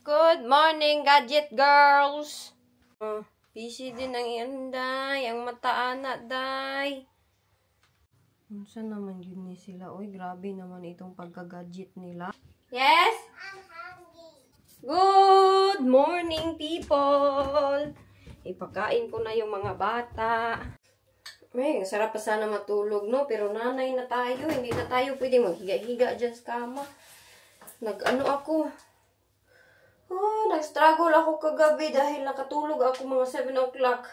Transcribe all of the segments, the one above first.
Good morning, gadget girls! Busy din ang ianday, ang mataana, day. Saan naman yun ni sila? Uy, grabe naman itong pagka-gadget nila. Yes? I'm hungry. Good morning, people! Ipakain ko na yung mga bata. May, sarap pa sana matulog, no? Pero nanay na tayo. Hindi na tayo pwedeng maghiga-higa dyan sa kama. Nag-ano ako. Nag-struggle ako kagabi dahil nakatulog ako mga 7 o'clock.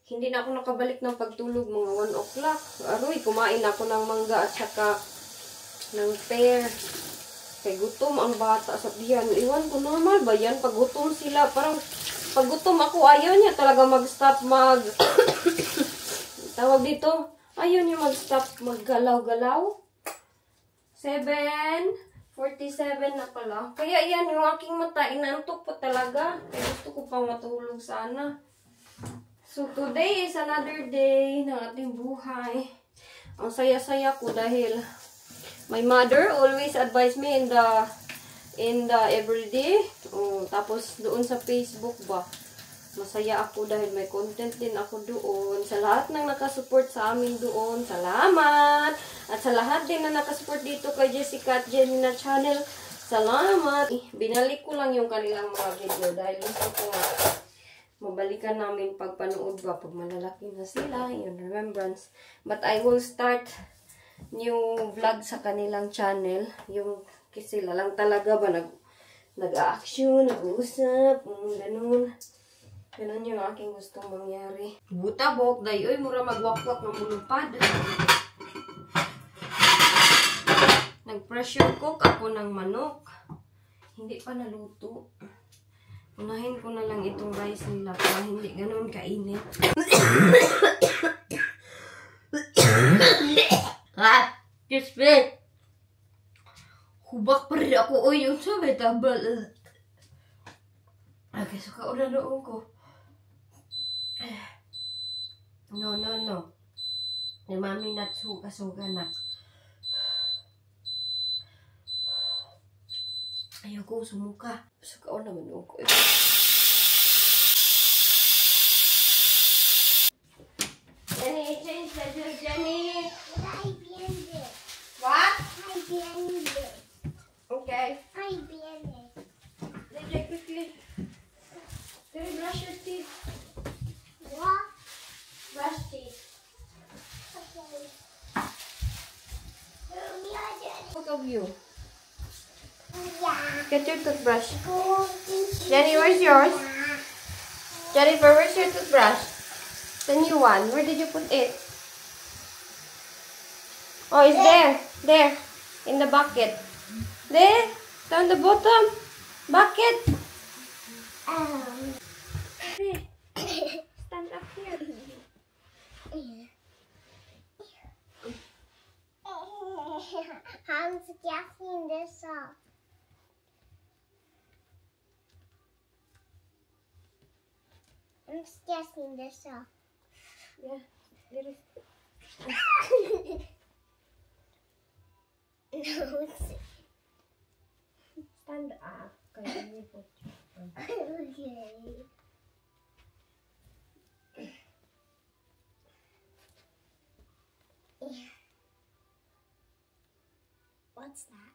Hindi na ako nakabalik ng pagtulog mga 1 o'clock. Aroy, kumain ako ng mangga at saka ng pear. Kay gutom ang bata sa diyan. Iwan ko, normal ba yan? Pag gutom sila, parang pag gutom ako, ayaw niya talaga mag-stop tawag dito, ayaw niya mag-stop maggalaw-galaw. 7:47 na pala. Kaya yan, yung aking mata, inantok pa talaga. Kaya gusto ko pang matulog sana. So, today is another day ng ating buhay. Ang saya-saya ko dahil my mother always advised me in the everyday. Tapos, doon sa Facebook ba, masaya ako dahil may content din ako doon. Sa lahat ng nakasupport sa amin doon, salamat! At sa lahat din na nakasupport dito kay Jessica at Jenny na channel, salamat! Binalik ko lang yung kanilang mga video dahil gusto ko nga mabalikan namin pagpanood ba, pag malalaki na sila, yung remembrance. But I will start new vlog sa kanilang channel. Yung sila lang talaga ba nag-action, nag-uusap, ganun. Ganun yung aking gustong mangyari. Butabok, dayoy, mura magwakwak ng mulupad. Nag-pressure cook ako ng manok. Hindi pa naluto. Unahin ko na lang itong rice nila para hindi ganun kainit. Just me. Hubak pa rin ako. Uy, yung sabi, tabal. Okay, so kaulan noon ko. No. Ni mami natsuga na. Ayoko sumuka. So kaulan naman noon ko. Jenny, change the juice, Jenny. I blend it. What? I blend it. Okay. I blend it. DJ, quickly. Can you brush your teeth? What? Brush teeth. Okay. Both of you. Yeah. Get your toothbrush. Go. Jenny, where's yours? Jennifer, where's your toothbrush? The new one. Where did you put it? Oh, it's there. There. In the bucket. There. Down the bottom. Bucket. Hey. Stand up here. I'm getting this off. I'm getting this off. Yeah. There is. No, it's Stand up. Kaya hindi po. okay. What's that?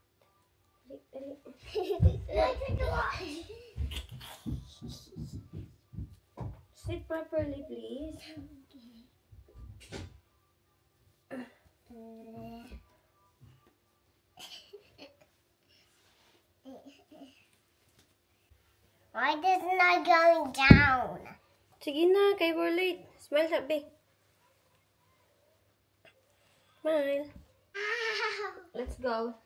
Sit properly, please. Why is it not going down? Sige na, kay we're late. Smile, sabi. Smile. Let's go.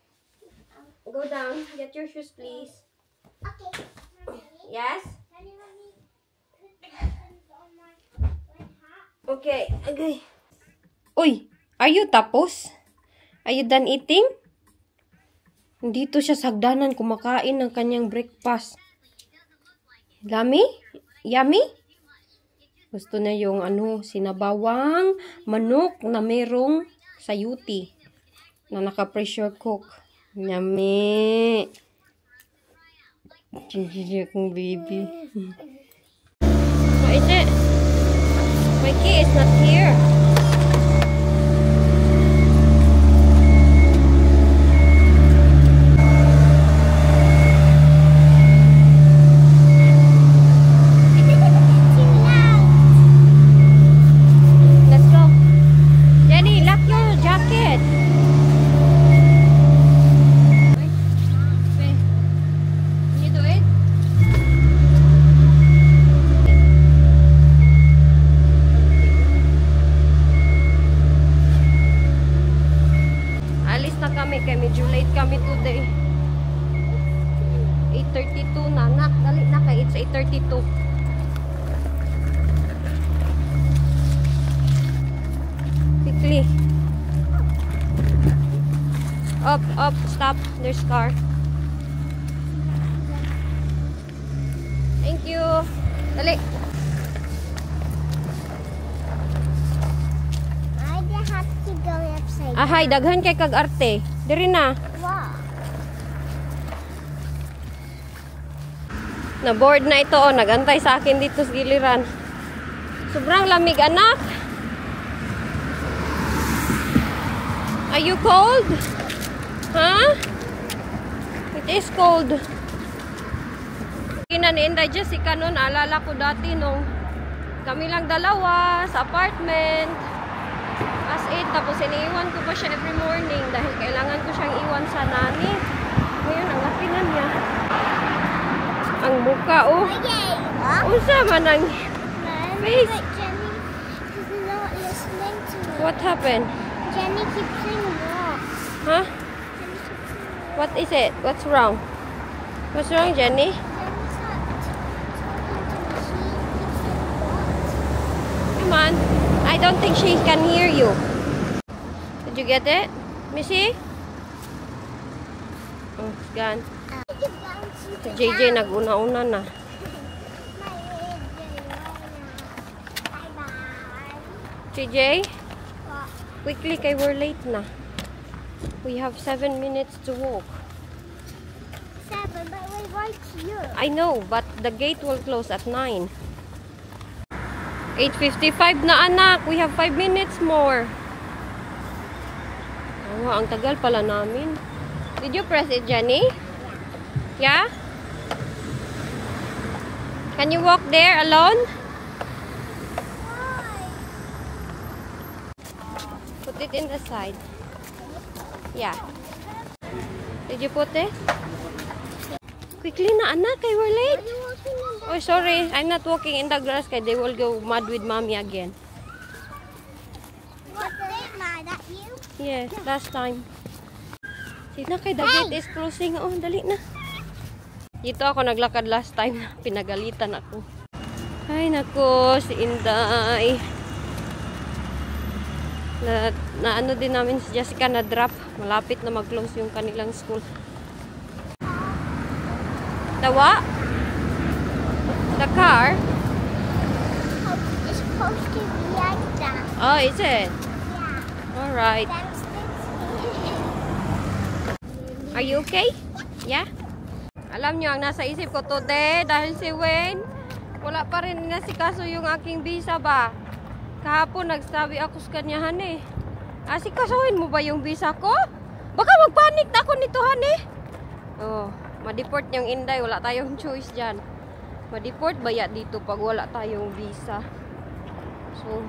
Go down. Get your shoes, please. Okay. Yes? Mommy, put the buttons on my hat. Okay. Okay. Uy, are you tapos? Are you done eating? Dito siya sa hagdanan kumakain ng kanyang breakfast. Yummy? Yummy? Gusto na yung sinabawang manok na merong sayuti na naka-pressure cook. Yummy! Gigi akong baby. What is it? My key is not here. Let's go. Jenny, lock your jacket. Can you do it? Alis na kami kay medyo late kami today. 8:32 na. Nak, dali na kay it's 8:32. Quickly. Up, stop. There's car. Thank you. Dali. I just have to go upside down. Ahay, daghan kay kag arte. Diri na. Wow. Na-board na ito, oh. Nagantay sa akin dito sa giliran. Sobrang lamig, anak. Are you cold? Huh? It is cold. Inda Jessica noon, alala ko dati nung kami lang dalawa sa apartment. As 8, tapos iniiwan ko pa siya every morning dahil kailangan ko siyang iwan sa nani. Ngayon, ang laki na niya. Ang mukha, oh. Okay. Huh? Unsa man ang face? But Jenny is not listening to me. What happened? Jenny keeps saying what? Huh? Jenny keeps saying what? What is it? What's wrong? What's wrong, Jenny? Jenny's not talking to me. She keeps saying what? Come on. I don't think she can hear you. Did you get it? Missy? Oh, it's gone. Si JJ nag-una-una na. JJ? Quickly, kay we're late na. We have 7 minutes to walk. 7, but we're right here. I know, but the gate will close at 9. 8:55 na, anak. We have 5 minutes more. Oh, ang tagal pala namin. Did you press it, Jenny? Yeah? Can you walk there alone? Put it in the side. Yeah. Did you put it? Quickly na, anak. Kay we're late. Oh, sorry. I'm not walking in the grass kay they will go mad with mommy again. Was they mad at you? Yes, last time. Sina kay the gate is closing. Oh, dali na. Dito ako naglakad last time. Pinagalitan ako. Ay, nako. Si Inday. Na ano din namin si Jessica na drop. Malapit na mag-close yung kanilang school. The what? The car? It's supposed to be like that. Oh, is it? Yeah. Alright. That's the Are you okay? Yeah? Alam nyo, ang nasa isip ko today, dahil si Wayne, wala pa rin nasikaso yung aking visa ba? Kahapon, nagsabi ako sa kanya, hane. Asikasuhin mo ba yung visa ko? Baka magpanik na ako nito, hane. Oh, ma-deport yung Inday, wala tayong choice dyan. Ma-deport ba ya dito pag wala tayong visa? So,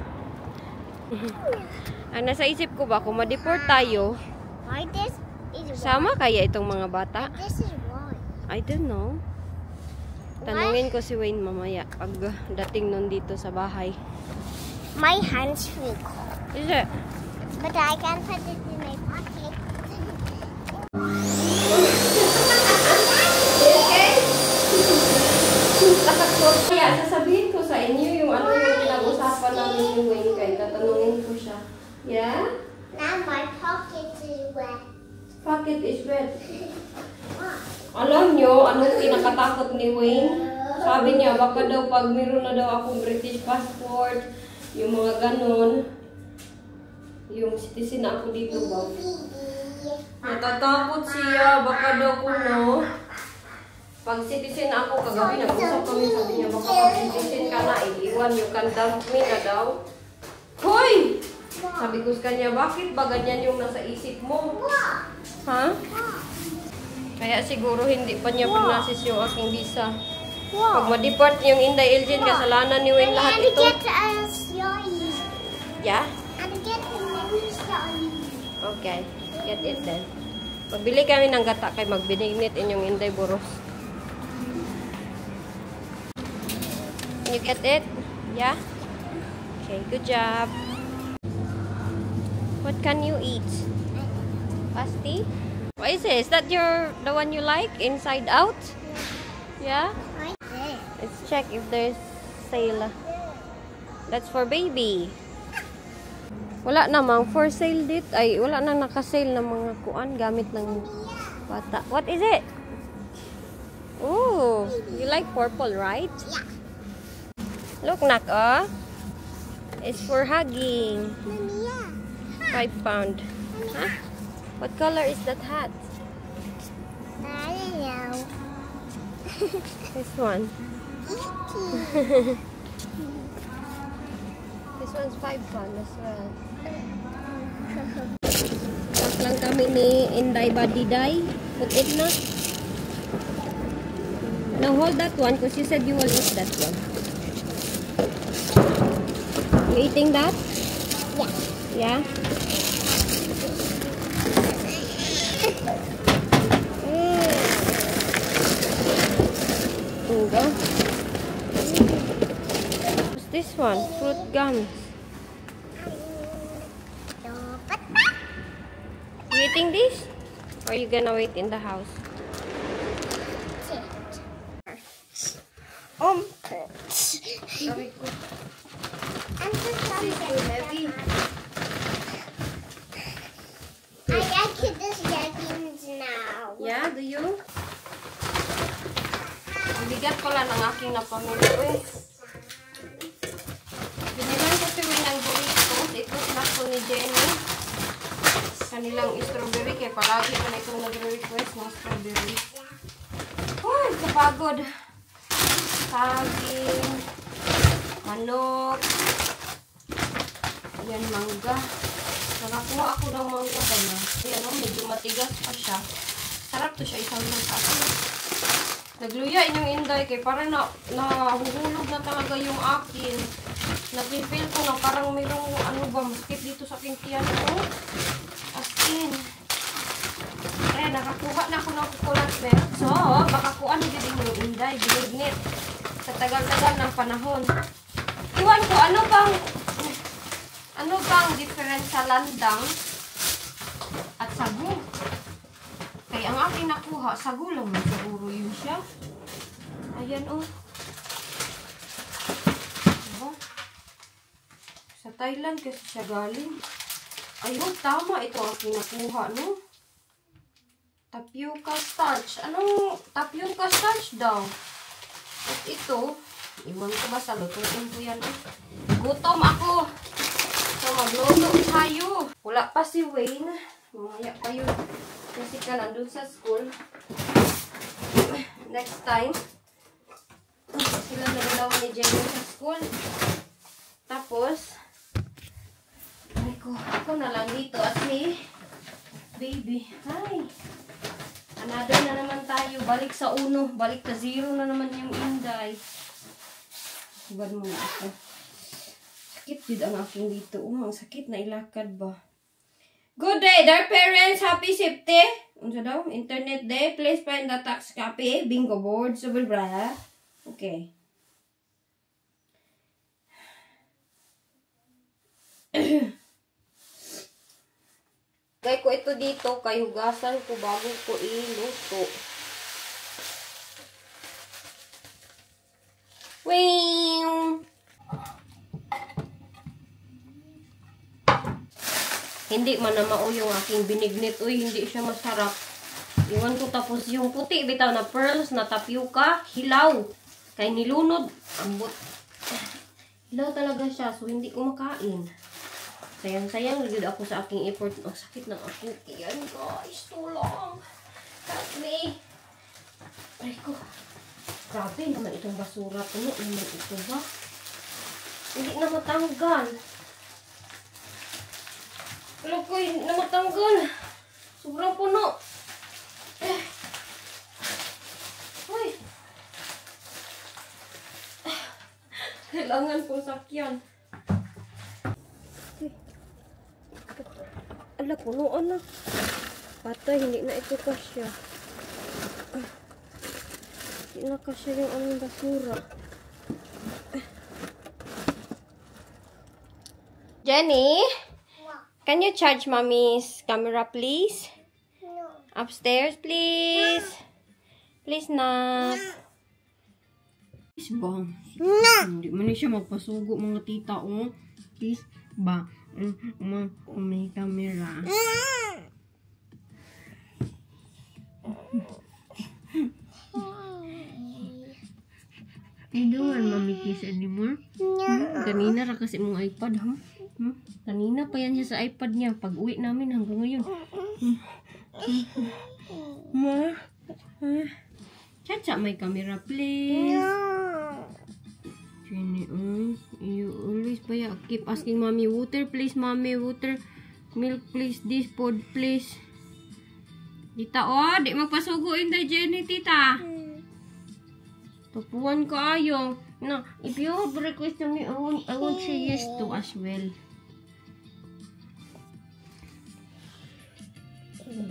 ang nasa isip ko ba, kung ma-deport tayo, Why this is sama kaya itong mga bata? This is why. I don't know. Tanungin ko si Wayne mamaya pag dating nun dito sa bahay. My hands feel cold. Is it? But I can put it in my pocket. Okay? Kaya sasabihin ko sa inyo yung ano yung pinag-usapan namin ni Wayne kay tatanungin ko siya. Yeah? Now my pocket is wet. Pocket is wet. Alam nyo, anong kinakatakot ni Wayne? Sabi niya, baka daw pag meron na daw akong British passport, yung mga ganon, yung citizen na ako dito ba? Natatakot siya, baka daw kuno, Pag citizen ako kagabi, nag-usap kami, sabi niya, baka pag citizen ka na, iiwan yung kandang me na daw. Hoy! Sabi ko sa kanya, bakit ba ganyan yung nasa isip mo? Ha? Kaya siguro hindi pa niya pinasis yung aking visa. Pag ma-deport yung Inday Elgin, kasalanan ni Wayne lahat ito. Yeah? Okay, get it then. Pagbili kami ng gata kay magbinignit inyong Inday Boros. You get it? Yeah? Okay, good job. What can you eat? Pasty? What is it? Is that the one you like? Inside Out? Yeah? Let's check if there's sale. That's for baby. Wala namang for sale dit. Ay, wala nang naka-sale ng mga kuan gamit ng bata. What is it? Oh, you like purple, right? Yeah. Look, Nak, oh. It's for hugging. Mommy, yeah. £5. Huh? What color is that hat? I don't know. This one. Icky. This one's £5 as well. Tapos lang kami ni Inday Badiday. Put it na. Now hold that one because you said you will eat that one. You eating that? Yeah. Yeah? There you go. What's this one? Fruit gums. You eating this? Or are you gonna wait in the house? Sorry, ko. I'm just This is too heavy. I like this leggings now. Yeah, do you? Ang bigat pala ng aking napamili. Uy. Binilang ko si Win ng burritos. Ito snack ko ni Jenny. Kanilang strawberry. Kaya palagi ko na itong nag-request ng strawberry. Uy, kapagod. Saging. Manok. Ayan, mangga. Nakakuha ako ng mangga ba na. Ayan, medyo matigas pa siya. Sarap to siya isang lang kasi. Nagluya inyong Inday kay parang nahuhulog na talaga yung akin. Napipil ko na parang mayroong ano ba, maskip dito sa aking tiyan ko. As in. Kaya nakakuha na ako ng coconut milk. So, baka kuha na din yung Inday. Binignit. Sa tagal-tagal ng panahon. Iwan ko, ano bang difference sa landang at sagu? Kaya ang aking nakuha, sagu lang na siguro yun siya. Ayan, oh. Diba? Sa Thailand kasi siya galing. Ayun, tama. Ito ang aking nakuha, no? Tapioca starch. Anong tapioca starch daw? At ito, iwan ko ba sa lutuin ko yan, eh? Gutom ako. So, magluto tayo. Wala pa si Wayne. Mamaya pa yun. Kasi ka nandun sa school. Next time, sila nagalaw ni Jenny sa school. Tapos, ako na lang dito at si baby. Hi! Another na naman tayo. Balik sa 1. Balik sa 0 na naman yung Inday. Hubad mo na ako. Sakit yun ang aking dito. Ang sakit na ilakad ba? Good day, dear parents. Happy safety. Ano daw? Internet day. Please find the tax copy. Bingo board. So, bra. Okay. Kaya ko ito dito. Kay hugasan ko bago ko iluto. Wing! Hindi man na mao yung aking binignit. Uy, hindi siya masarap. Iwan ko tapos yung puti. Bitaw na pearls, na tapioca, hilaw. Kaya nilunod. Ambot. Hilaw talaga siya. So, hindi ko makain. Sayang-sayang nagod ako sa aking effort. Ang sakit ng aking tiyan, guys. Tulong. Help me. Ay ko. Grabe naman itong basura. Puno naman ito ba? Hindi na matanggal. Alam ko, hindi na matanggal. Sobrang puno. Ay. Kailangan kong sakyan. Ala, punuan na. Patay, hindi na ito kasya. Hindi na kasya yung aming basura. Jenny? Can you charge mommy's camera, please? No. Upstairs, please. Please, na. Please ba? No. Hindi man siya magpasugo, mga tita, oh. Please ba? May camera. I don't want mommy kiss anymore. Kanina ra kasi mong iPad, ha? Kanina pa yan siya sa iPad niya. Pag uwi namin hanggang ngayon. Ma? Chacha, may camera, please. Jenny, you always keep asking mommy, water, please, mommy, water. Milk, please, this food, please. Tita, di magpasugo yun kay Jenny, tita. Tapuan ka ayo. No, if you have request me, I won't say yes to as well.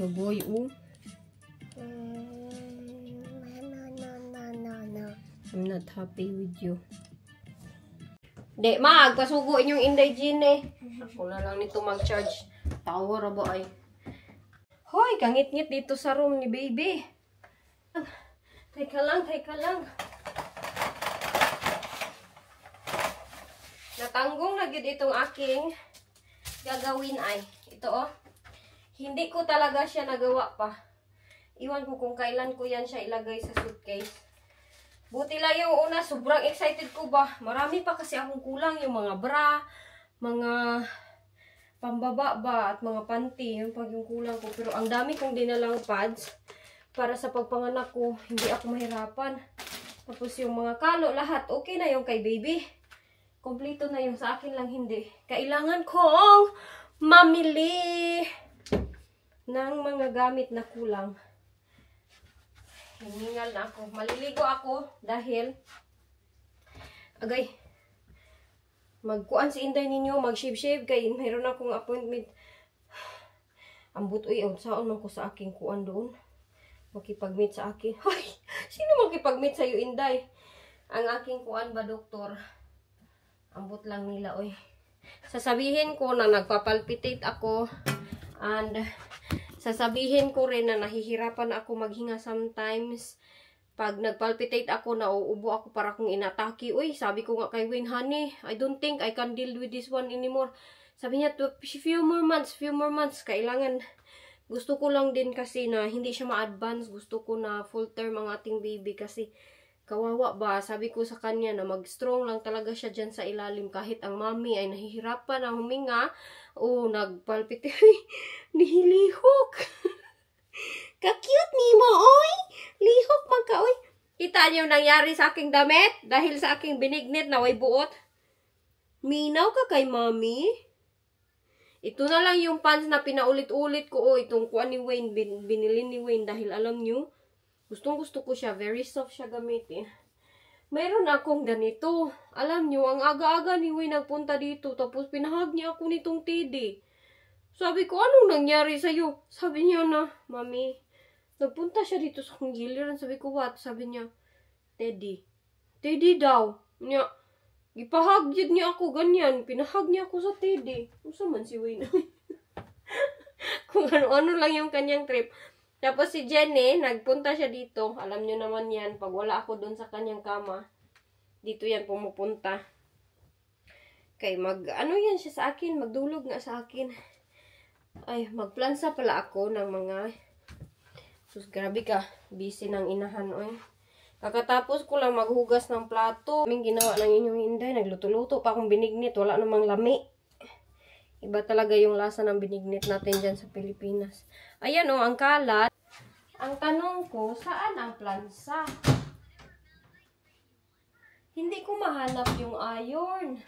Baboy, No. I'm not happy with you. Di, magpasugo inyong Inday Gine. Ako na lang nito mag-charge. Tower ba ay? Hoy, kangit-ngit dito sa room ni baby. Teka lang, teka lang. Natanggong na gid itong aking gagawin ay. Ito oh. Hindi ko talaga siya nagawa pa. Iwan ko kung kailan ko yan siya ilagay sa suitcase. Buti lang yung una, sobrang excited ko ba. Marami pa kasi akong kulang yung mga bra, mga pambaba ba at mga panty. Yung pag yung kulang ko. Pero ang dami kong dinalang pads para sa pagpanganak ko. Hindi ako mahirapan. Tapos yung mga kalo, lahat okay na yung kay baby. Kompleto na yung sa akin lang hindi. Kailangan kong mamili ng mga gamit na kulang. Hiningal na ako. Maliligo ako dahil agay magkuan si Inday ninyo, mag-shave-shave kay mayroon akong appointment. Ambot uy, saan man ko sa aking kuan doon. Makipag-meet sa akin. Hoy, sino makipag-meet sa iyo, Inday? Ang aking kuan ba, doktor? Ambot lang nila, oy. Sasabihin ko na nagpapalpitate ako and sasabihin ko rin na nahihirapan ako maghinga sometimes. Pag nagpalpitate ako, nauubo ako para kung inatake. Uy, sabi ko nga kay Wayne, honey, I don't think I can deal with this one anymore. Sabi niya, few more months. Kailangan, gusto ko lang din kasi na hindi siya ma-advance. Gusto ko na full term ang ating baby kasi kawawa ba? Sabi ko sa kanya na mag-strong lang talaga siya dyan sa ilalim kahit ang mami ay nahihirapan na huminga. O, nagpalpitate. Nihilihok. Ka-cute ni mo, oy. Lihok man ka, oy. Kita niyo nangyari sa aking damit dahil sa aking binignit na way buot. Minaw ka kay mami. Ito na lang yung pants na pinaulit-ulit ko, oy. Itong kuha ni Wayne, binili ni Wayne dahil alam niyo, gustong-gusto ko siya. Very soft siya gamitin. Mayroon akong ganito. Alam niyo, ang aga-aga ni Wayne nagpunta dito. Tapos pinahag niya ako nitong Teddy. Sabi ko, anong nangyari sa'yo? Sabi niya na, mami, nagpunta siya dito sa kong giliran. Sabi ko, what? Sabi niya, Teddy. Teddy daw. Niya, ipahag niya ako ganyan. Pinahag niya ako sa Teddy. Kung man si Wayne. Kung ano-ano lang yung kanyang trip. Tapos si Jenny, nagpunta siya dito. Alam niyo naman yan, pag wala ako dun sa kanyang kama, dito yan pumupunta. Kay ano yan siya sa akin, magdulog nga sa akin. Ay, magplansa pala ako ng mga... Sus, grabe ka. Busy ng inahan, oy. Kakatapos ko lang maghugas ng plato. May ginawa ng inyong Inday. Nagluto-luto pa akong binignit. Wala namang lami. Iba talaga yung lasa ng binignit natin dyan sa Pilipinas. Ayan, oh, ang kalat. Ang tanong ko, saan ang plansa? Hindi ko mahanap yung iron.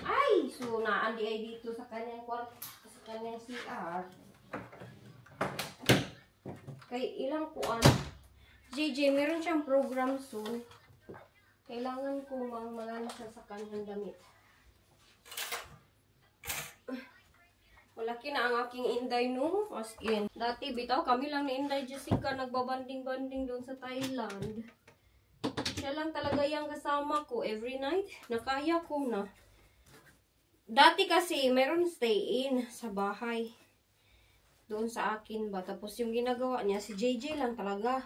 Ay! So, naandi ay dito sa kanyang kwarto, sa kanyang CR. Kay ilang kuan. JJ, meron siyang program soon. Kailangan ko malansya sa kanyang damit. Malaki na ang aking Inday, no? As in. Dati, bitaw, kami lang ni Inday Jessica nagbabanding-banding doon sa Thailand. Siya lang talaga yung kasama ko every night. Nakaya ko na. Dati kasi, meron stay-in sa bahay. Doon sa akin ba. Tapos yung ginagawa niya, si JJ lang talaga.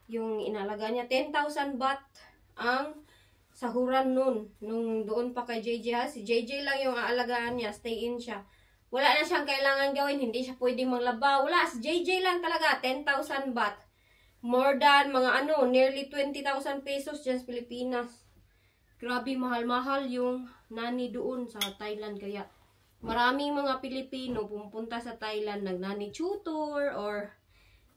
Yung inalaga niya, 10,000 baht ang sahuran nun. Nung doon pa kay JJ ha. Si JJ lang yung aalagaan niya, stay-in siya. Wala na siyang kailangan gawin. Hindi siya pwedeng maglaba. Wala. Si JJ lang talaga. 10,000 baht. More than mga nearly 20,000 pesos dyan sa Pilipinas. Grabe, mahal-mahal yung nani doon sa Thailand. Kaya maraming mga Pilipino pumunta sa Thailand. Nag-nani tutor or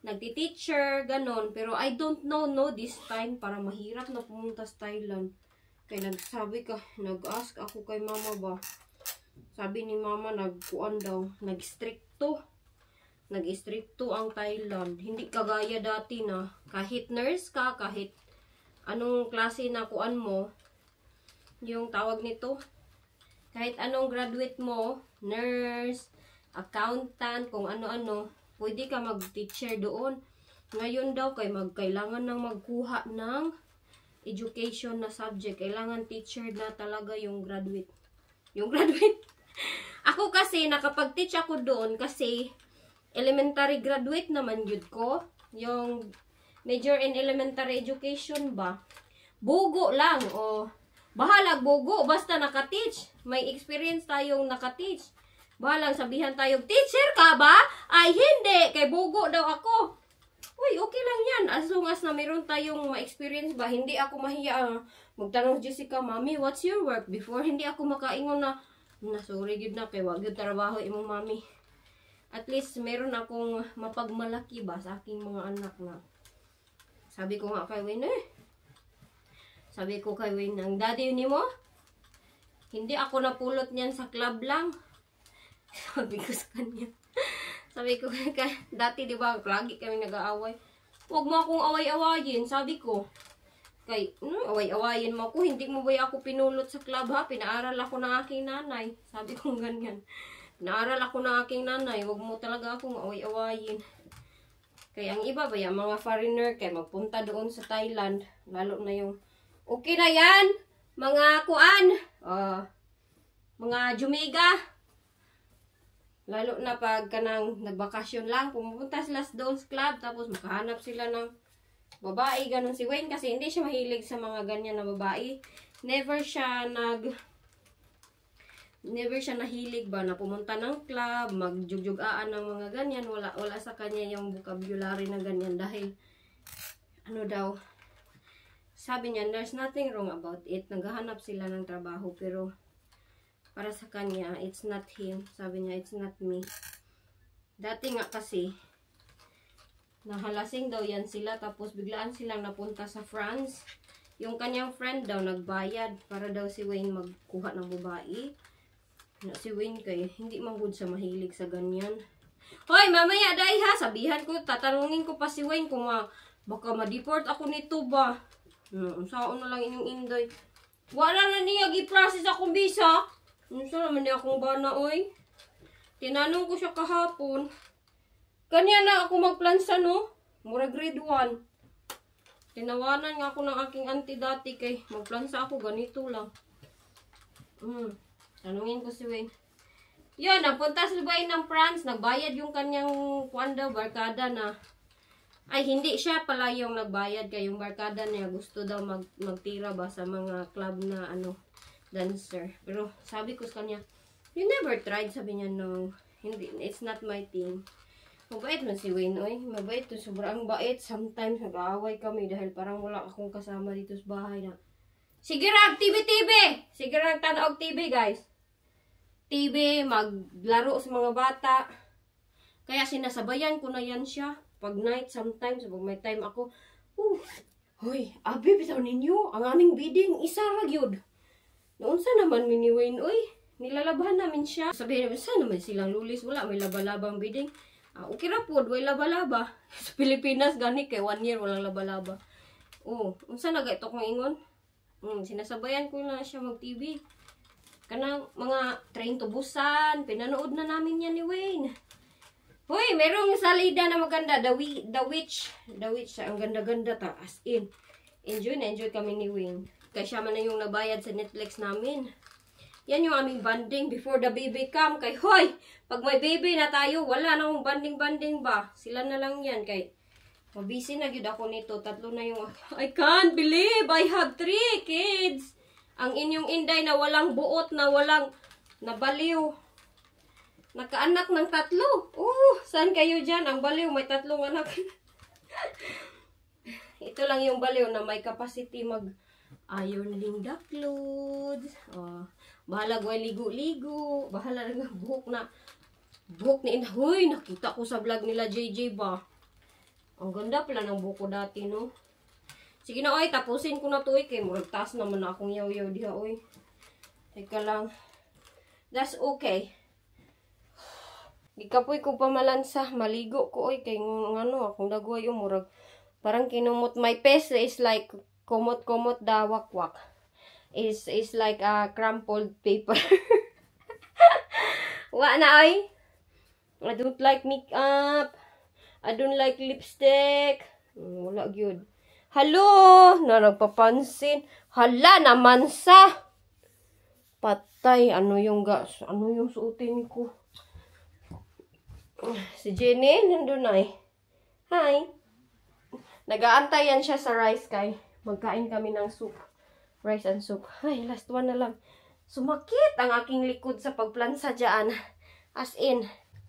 nagti-teacher. Ganon. Pero I don't know this time. Para mahirap na pumunta sa Thailand. Kaya nag-ask ako kay mama ba. Sabi ni mama, nagkuan daw, nag-stricto ang Thailand. Hindi kagaya dati na, kahit nurse ka, kahit anong klase na kuan mo, yung tawag nito, kahit anong graduate mo, nurse, accountant, kung ano-ano, pwede ka mag-teacher doon. Ngayon daw, kailangan nang magkuha ng education na subject. Kailangan teacher na talaga yung graduate. Ako kasi, nakapag-teach ako doon kasi elementary graduate naman yun ko. Yung major in elementary education ba. Bugo lang. O, bahalag bugo. Basta naka-teach. May experience tayong naka-teach. Bahalang sabihan tayong, teacher ka ba? Ay, hindi. Kay bugo daw ako. Uy, okay lang yan. As long as na meron tayong ma-experience ba, hindi ako mahiya. Magtanong Jessica, Mami, what's your work? Before, hindi ako makaingon na, sorry gid na, kay wag yun trabaho imong mami. At least, meron akong mapagmalaki ba sa aking mga anak na. Sabi ko nga kay Wayne, Sabi ko kay Wayne, ang daddy ni mo, hindi ako napulot niyan sa club lang. Sabi ko sa kanya. Sabi ko, dati di ba, lagi kami nag-aaway. Huwag mo akong away-awayin, sabi ko. Kay, away-awayin mo ako, hindi mo ba ako pinulot sa club ha? Pinaaral ako ng aking nanay. Sabi ko ganyan. Pinaaral ako ng aking nanay, huwag mo talaga akong away-awayin. Kaya ang iba ba yan, mga foreigner, kaya magpunta doon sa Thailand. Lalo na yung, okay na yan, mga kuan, mga Jumiga. Lalo na pag kanang nagbakasyon lang, pumunta sila doon sa club, tapos makahanap sila ng babae, ganun si Wayne, kasi hindi siya mahilig sa mga ganyan na babae. Never siya nahilig ba na pumunta ng club, magjug-jugaan ng mga ganyan. Wala sa kanya yung vocabulary na ganyan dahil, sabi niya, there's nothing wrong about it. Naghahanap sila ng trabaho, pero para sa kanya, it's not him. Sabi niya, it's not me. Dati nga kasi, nahalasing daw yan sila, tapos biglaan silang napunta sa France. Yung kanyang friend daw, nagbayad para daw si Wayne magkuha ng babae. Si Wayne kay, hindi man good sa mahilig sa ganyan. Hoy, mamaya dahil ha, sabihan ko, tatanungin ko pa si Wayne kung baka ma-deport ako nito ba. Saan na lang inyong Inday. Wala na niya, gi-process akong visa. Saan naman niya akong bana, oy. Tinanong ko siya kahapon. Kanya na ako magplansa, no? Mura grade 1. Tinawanan nga ako ng aking auntie dati kay magplansa ako, ganito lang. Tanungin ko si Wayne. Yun, napunta si Wayne ng France. Nagbayad yung kanyang kuanda, barkada na. Ay, hindi siya pala yung nagbayad. Kaya yung barkada niya gusto daw magtira ba sa mga club na dancer. Pero sabi ko sa kanya, you never tried. Sabi niya, no. Hindi, it's not my thing. Mabait man si Wayne, oy. Mabait to. Sobrang bait. Sometimes nag-aaway kami dahil parang wala akong kasama dito sa bahay na. Sige rag, TV! Sige rag, tanaog TV, guys. TV, maglaro sa mga bata. Kaya sinasabayan ko na yan siya. Pag night, sometimes, pag may time ako, hoy, abi, bitaw ninyo, ang aming bidding, isa ra gyud. Noon sa naman, Mini Wayne, nilalabahan namin siya. Sabihin namin, saan naman silang lulis? Wala, may laba-labang bidding. Okay ra po, may laba-laba. Sa Pilipinas, gani kay 1 year, walang laba-laba. Unsa na ito kong ingon? Sinasabayan ko na siya mag-TV. Kanang mga Train to Busan, pinanood na namin yan ni Wayne. Hoy, merong salida na maganda, The Witch. The Witch, ang ganda-ganda ta, as in. Enjoy na enjoy kami ni Wayne. Kaya siya man na yung nabayad sa Netflix namin. Yan yung aming banding before the baby come. Kay, hoy, pag may baby na tayo, wala na akong banding-banding ba? Sila na lang yan. Kay, mabisi na yun ako nito. 3 na yung, I can't believe I have 3 kids. Ang inyong inday na walang buot, na walang nabaliw. Nakaanak ng 3. Saan kayo dyan? Ang baliw, may 3 anak. Ito lang yung baliw na may capacity mag-ironing the clothes. Bahala gawin ligo-ligo. Bahala na buhok ni ina. Huy, nakita ko sa vlog nila JJ ba? Ang ganda pala ng buhok ko dati, no? Sige na, tapusin ko na to, kay murag taas naman na akong yaw-yaw diha, Teka lang. That's okay. Gikapoy ko pamalansa, maligo ko, kay ngano, akong dagway, murag. Parang kinumot, my face is like, kumot-kumot da wakwak. Is like a crumpled paper. Wa na, I don't like makeup. I don't like lipstick. Wala gyud. Hello! Na nagpapansin. Hala naman sa. Patay. Ano yung suotin ko? Si Jenny, nandun na Hi. Nag-aantayan siya sa rice kay. Magkain kami ng soup. Rice and soup. Ay, last one na lang. Sumakit ang aking likod sa pagplansa dyan. As in,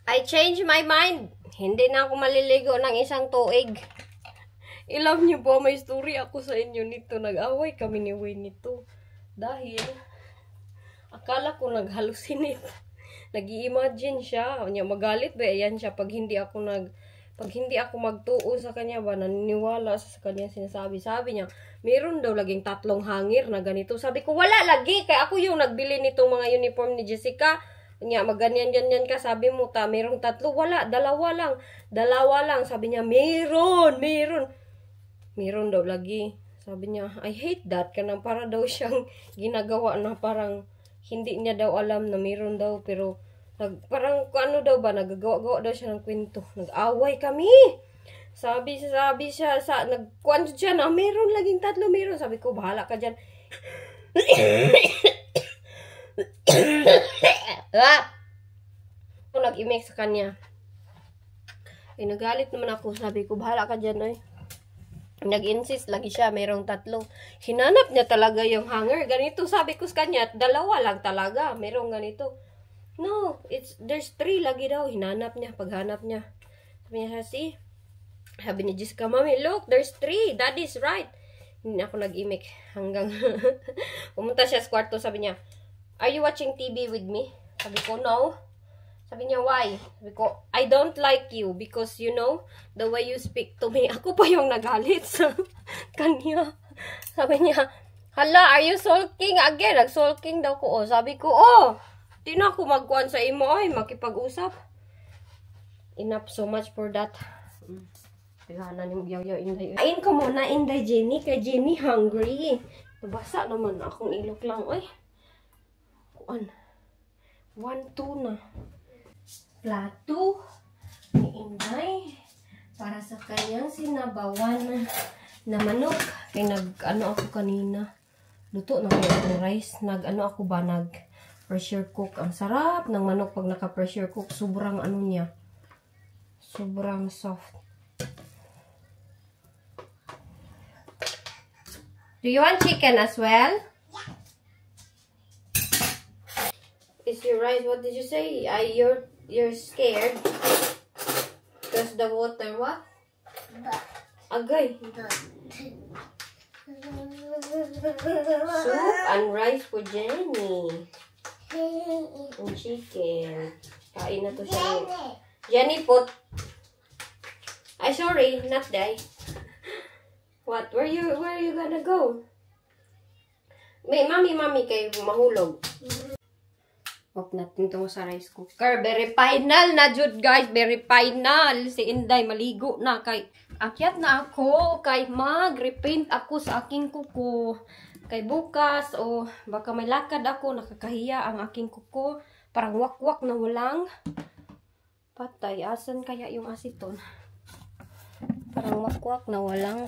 I changed my mind. Hindi na ako maliligo ng isang tuig. Alam niyo po, may story ako sa inyo nito. Nag-away kami ni Wayne nito. Dahil, akala ko nag-hallucinate. Nag-i-imagine siya. Magalit ba? Ayan siya. Pag hindi ako magtuo sa kanya ba, naniniwala sa kanya sinasabi. Sabi niya, meron daw laging 3 hangir na ganito. Sabi ko, wala lagi. Kaya ako yung nagbili nitong mga uniform ni Jessica. Nga, magganyan-ganyan ka. Sabi mo, merong 3. Wala, 2 lang. 2 lang. Sabi niya, meron daw lagi. Sabi niya, I hate that. Kanang para daw siyang ginagawa na parang hindi niya daw alam na meron daw. Pero, parang ano daw ba, nagagawa-gawa daw siya ng kwento. Nag-away kami. Sabi siya, nagkuhan siya na, meron laging 3, meron. Sabi ko, bahala ka dyan. Ako nag-imake sa kanya. Nagalit naman ako. Sabi ko, bahala ka dyan, Nag-insist lagi siya, mayroong 3. Hinanap niya talaga yung hanger. Ganito, sabi ko sa kanya, 2 lang talaga. Mayroong ganito. No, there's 3 lagi daw. Hinanap niya, paghanap niya. Sabi niya, see? Sabi ni Jessica, Mami, look, there's 3. Daddy's right. Hindi ako nag-imik hanggang pumunta siya sa kwarto. Sabi niya, are you watching TV with me? Sabi ko, no. Sabi niya, why? Sabi ko, I don't like you because you know, the way you speak to me. Ako pa yung nagalit sa kanya. Sabi niya, hala, are you sulking again? Nag-sulking daw ko. Sabi ko, di na ako magkuhan sa imo, makipag-usap. Enough so much for that. Pigahanan yung yaw-yaw, Inday. Kain ko muna, Inday, Jenny. Kay Jenny, hungry. Nabasa naman akong ilok lang. Kuan. 1, 2 na. Plato ni Inday para sa kanyang sinabawan na manok. Kaya nag-ano ako kanina. Luto na kayo ng rice. Nag-pressure cook. Ang sarap ng manok pag naka-pressure cook. Sobrang ano niya. Sobrang soft. Do you want chicken as well? Is your rice, what did you say? You're scared? Because the water, what? Agay. Soup and rice for Jenny. And chicken. Kain na to siya. Jenny put. Ay, sorry, not die. What? Where are you gonna go? May mami kayo mahulog. Huwag natin ito sa rice cooker. Very final na, Jud, guys. Very final. Si Inday, maligo na. Kay, akyat na ako. Kay, mag-repaint ako sa aking kuko. Kay, bukas, o baka may lakad ako. Nakakahiya ang aking kuko. Parang wak-wak na walang patay. Asan kaya yung asiton? Parang wak-wak na walang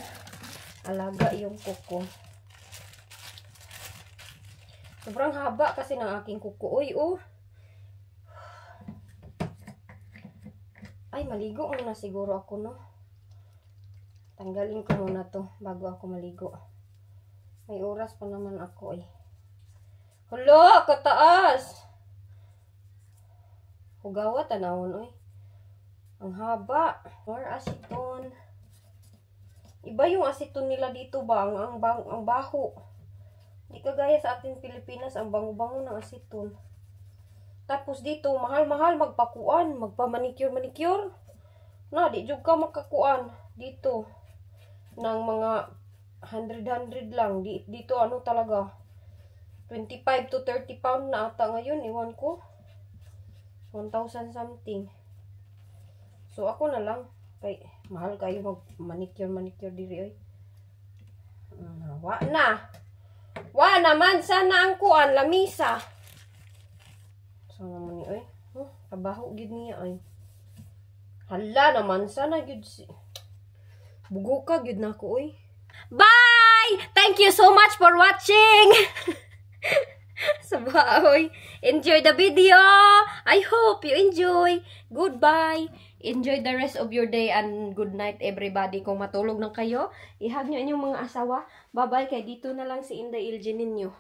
alaga yung kuko. Sobrang haba kasi ng aking kuko. Uy, oh. Ay, maligo muna siguro ako, no? Tanggalin ko muna to bago ako maligo. May oras pa naman ako, eh. Hala, kataas! Hugawa, tanawon, oy. Ang haba. More asiton. Iba yung asiton nila dito ba? Ang baho. Di kagaya sa ating Pilipinas, ang bango-bango ng asiton. Tapos dito, mahal-mahal magpakuan, magpa-manicure. Na, di jud ka makakuan dito ng mga 100 lang. Dito ano talaga, 25 to 30 pound na ata ngayon, iwan ko. 1,000 something. So ako na lang, kay mahal kayo mag-manicure diri, oy. Wa naman sana ang kuan lamisa. So naman ni oy. Trabaho gid niya oy. Hala naman sana gid si bugo ka gid nako oy. Bye! Thank you so much for watching. Sabaoy. Enjoy the video. I hope you enjoy. Goodbye. Enjoy the rest of your day and good night everybody. Kung matulog na kayo, ihag nyo inyong mga asawa. Bye-bye. Kay dito na lang si Inday Ilje ninyo.